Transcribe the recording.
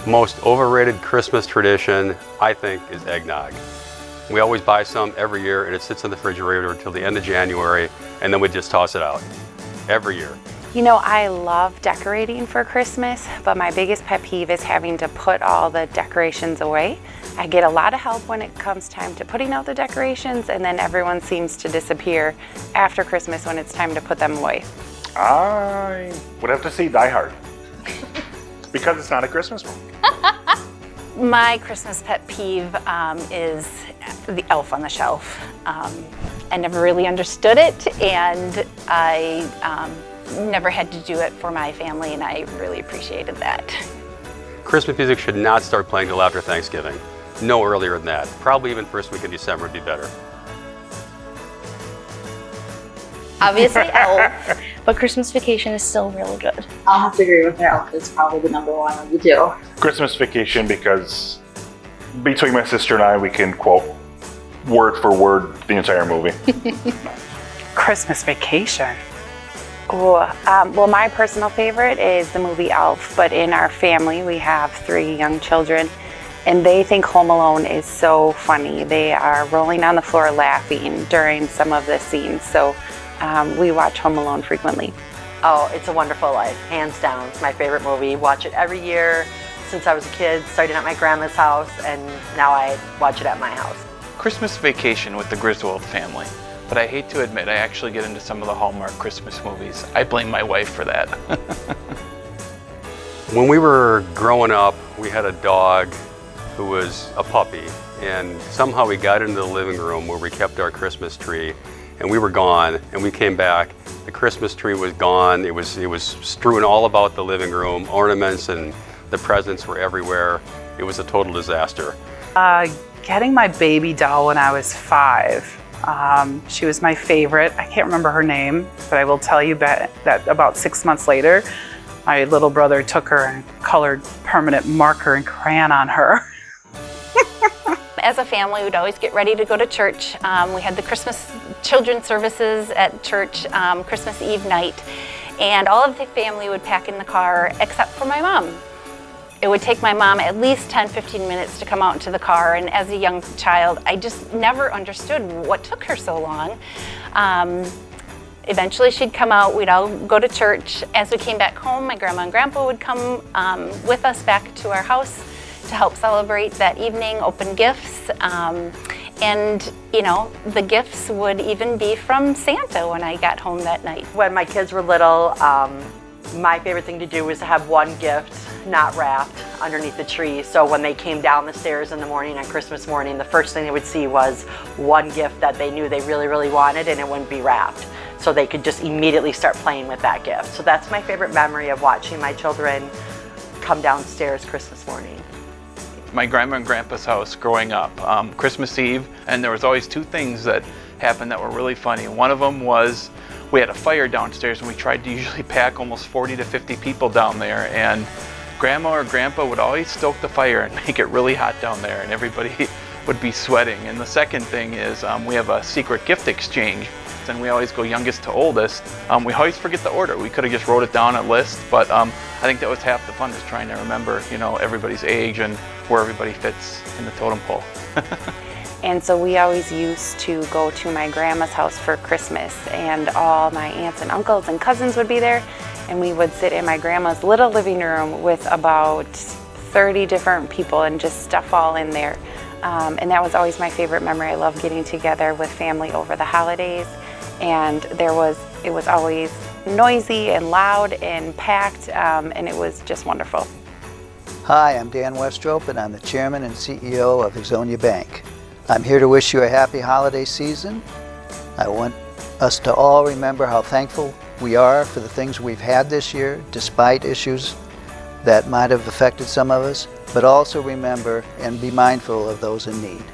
Most overrated Christmas tradition, I think, is eggnog. We always buy some every year and it sits in the refrigerator until the end of January, and then we just toss it out every year. You know, I love decorating for Christmas, but my biggest pet peeve is having to put all the decorations away. I get a lot of help when it comes time to putting out the decorations, and then everyone seems to disappear after Christmas when it's time to put them away. I would have to see Die Hard because it's not a Christmas movie. My Christmas pet peeve is the Elf on the Shelf. I never really understood it, and I never had to do it for my family, and I really appreciated that. Christmas music should not start playing till after Thanksgiving. No earlier than that. Probably even first week in December would be better. Obviously Elf, but Christmas Vacation is still really good. I'll have to agree with her. Elf is probably the #1 of the two. Christmas Vacation, because between my sister and I, we can quote word for word the entire movie. Christmas Vacation. Well, my personal favorite is the movie Elf, but in our family we have 3 young children, and they think Home Alone is so funny. They are rolling on the floor laughing during some of the scenes, so we watch Home Alone frequently. Oh, It's a Wonderful Life, hands down. It's my favorite movie. Watch it every year since I was a kid, starting at my grandma's house, and now I watch it at my house. Christmas Vacation with the Griswold family. But I hate to admit, I actually get into some of the Hallmark Christmas movies. I blame my wife for that. When we were growing up, we had a dog who was a puppy, and somehow we got into the living room where we kept our Christmas tree, and we were gone, and we came back. The Christmas tree was gone. It was strewn all about the living room. Ornaments and the presents were everywhere. It was a total disaster. Getting my baby doll when I was 5. She was my favorite. I can't remember her name, but I will tell you that about 6 months later, my little brother took her and colored permanent marker and crayon on her. As a family, we'd always get ready to go to church. We had the Christmas children's services at church Christmas Eve night, and all of the family would pack in the car except for my mom. It would take my mom at least 10-15 minutes to come out into the car, and as a young child, I just never understood what took her so long. Eventually she'd come out, we'd all go to church. As we came back home, my grandma and grandpa would come with us back to our house to help celebrate that evening, open gifts. And you know, the gifts would even be from Santa when I got home that night. When my kids were little, my favorite thing to do was to have one gift not wrapped underneath the tree. So when they came down the stairs in the morning on Christmas morning, the first thing they would see was one gift that they knew they really, really wanted, and it wouldn't be wrapped. So they could just immediately start playing with that gift. So that's my favorite memory of watching my children come downstairs Christmas morning. My grandma and grandpa's house growing up, Christmas Eve, and there was always 2 things that happened that were really funny. One of them was we had a fire downstairs, and we tried to usually pack almost 40 to 50 people down there, and grandma or grandpa would always stoke the fire and make it really hot down there, and everybody would be sweating. And the second thing is we have a secret gift exchange, and we always go youngest to oldest. We always forget the order. We could have just wrote it down on a list, but I think that was half the fun, is trying to remember, you know, everybody's age and where everybody fits in the totem pole. And so we always used to go to my grandma's house for Christmas, and all my aunts and uncles and cousins would be there, and we would sit in my grandma's little living room with about 30 different people and just stuff all in there. And that was always my favorite memory. I love getting together with family over the holidays, and it was always noisy and loud and packed, and it was just wonderful. Hi, I'm Dan Westrop, and I'm the Chairman and CEO of Hexonia Bank. I'm here to wish you a happy holiday season. I want us to all remember how thankful we are for the things we've had this year, despite issues that might have affected some of us, but also remember and be mindful of those in need.